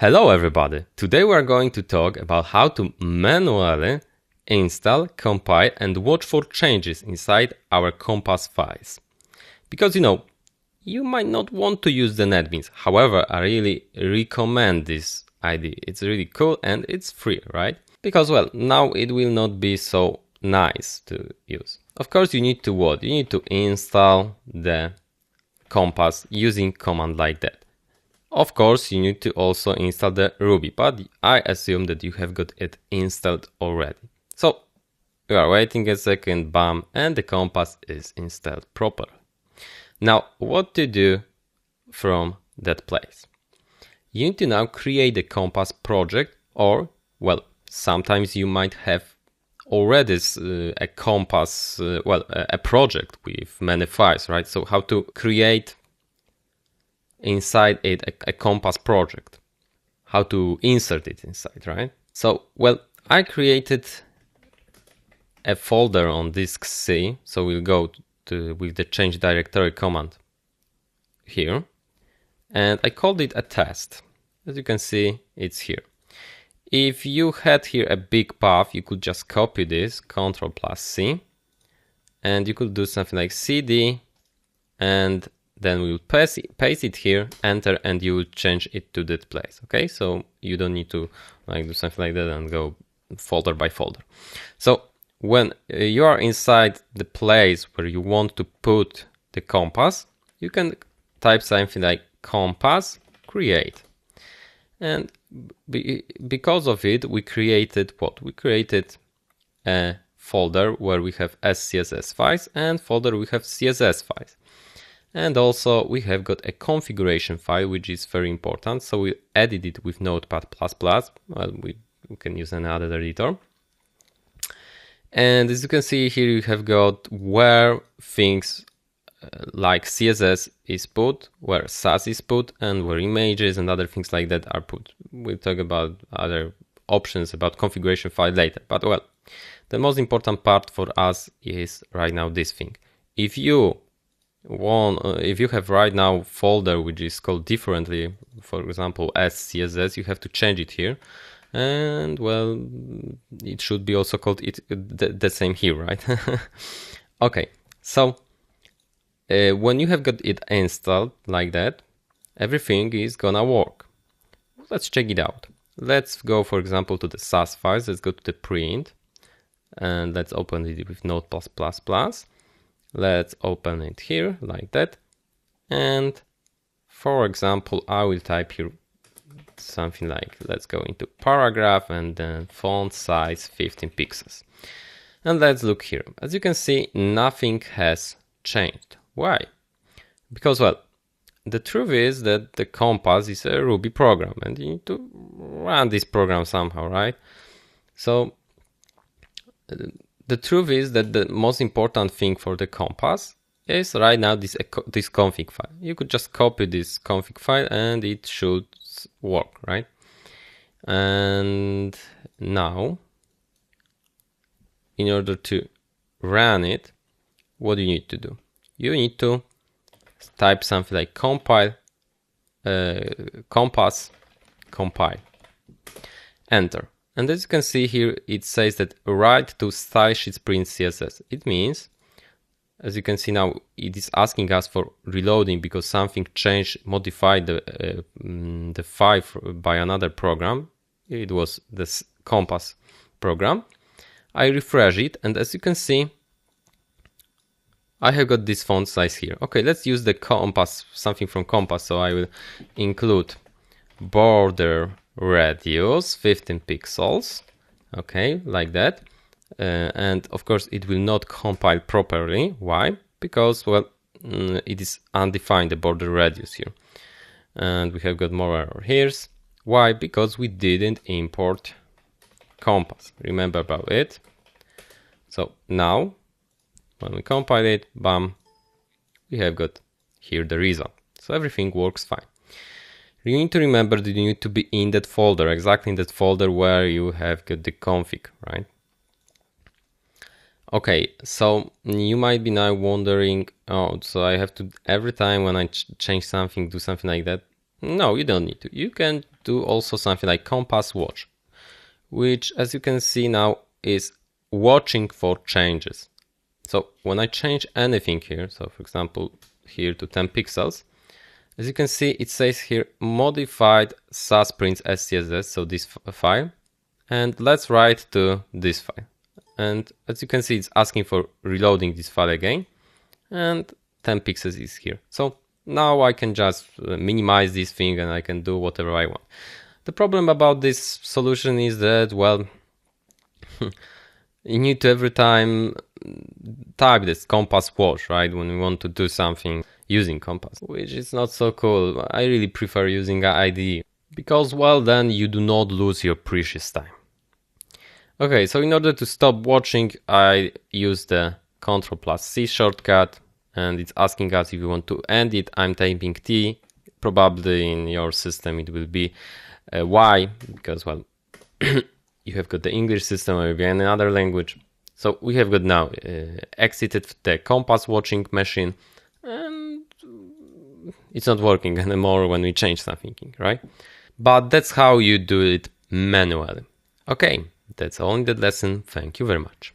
Hello everybody! Today we are going to talk about how to manually install, compile and watch for changes inside our Compass files. Because you might not want to use the NetBeans. However, I really recommend this idea. It's really cool and it's free, right? Because now it will not be so nice to use. Of course, you need to what? You need to install the Compass using command like that. Of course, you need to also install the Ruby, but I assume that you have got it installed already. So you are waiting a second, bam, and the Compass is installed properly. Now, what to do from that place? You need to now create a Compass project, or sometimes you might have already a Compass, a project with many files, right? So how to create inside it a Compass project, how to insert it inside, right? So I created a folder on disk C, so we'll go with the change directory command here, and I called it a test. As you can see, it's here. If you had here a big path, you could just copy this, Ctrl+C, and you could do something like CD, and then we will paste it here, enter, and you will change it to that place. Okay, so you don't need to do something like that and go folder by folder. So when you are inside the place where you want to put the Compass, you can type something like Compass create. And because of it, we created what? We created a folder where we have SCSS files and folder we have CSS files. And also we have got a configuration file, which is very important. So we added it with Notepad++. Well, we can use another editor. And as you can see here, you have got where things like CSS is put, where Sass is put, and where images and other things like that are put. We'll talk about other options about configuration file later. But the most important part for us is right now this thing. If you have right now folder which is called differently, for example as CSS, you have to change it here, and it should be also called the same here, right? Okay, so when you have got it installed like that, everything is gonna work. Let's check it out. Let's go, for example, to the Sass files. Let's go to the print, and let's open it with Node++. Let's open it here like that. And for example, I will type here something like, let's go into paragraph and then font size 15 pixels. And let's look here. As you can see, nothing has changed. Why? Because, the truth is that the Compass is a Ruby program and you need to run this program somehow, right? So the truth is that the most important thing for the Compass is right now this config file. You could just copy this config file and it should work, right? And now, in order to run it, what do you need to do? You need to type something like compile, Compass compile, enter. And as you can see here, it says that write to stylesheets print CSS. It means, as you can see now, it is asking us for reloading because something changed, modified the file by another program. It was this Compass program. I refresh it, and as you can see, I have got this font size here. Okay, let's use the Compass, something from Compass. So I will include border radius 15 pixels, okay, like that, and of course it will not compile properly. Why? Because it is undefined, the border radius here, and we have got more error here. Why? Because we didn't import Compass. Remember about it. So now when we compile it, bam, we have got here the result. So everything works fine. You need to remember that you need to be in that folder, exactly in that folder where you have got the config, right? Okay, so you might be now wondering, oh, so I have to, every time when I change something, do something like that? No, you don't need to. You can do also something like compass watch, which, as you can see now, is watching for changes. So when I change anything here, so for example here to 10 pixels, as you can see, it says here modified sasprints SCSS, so this file, and let's write to this file. And as you can see, it's asking for reloading this file again, and 10 pixels is here. So now I can just minimize this thing and I can do whatever I want. The problem about this solution is that, well, you need to every time type this compass watch, right? When we want to do something using compass, which is not so cool. I really prefer using IDE because, well, then you do not lose your precious time. Okay, so in order to stop watching, I use the Ctrl+C shortcut, and it's asking us if you want to end it. I'm typing T. Probably in your system it will be Y, because, well, you have got the English system or maybe any other language. So we have got now exited the compass watching machine, and it's not working anymore when we change something, right? But that's how you do it manually. Okay, that's all in the lesson. Thank you very much.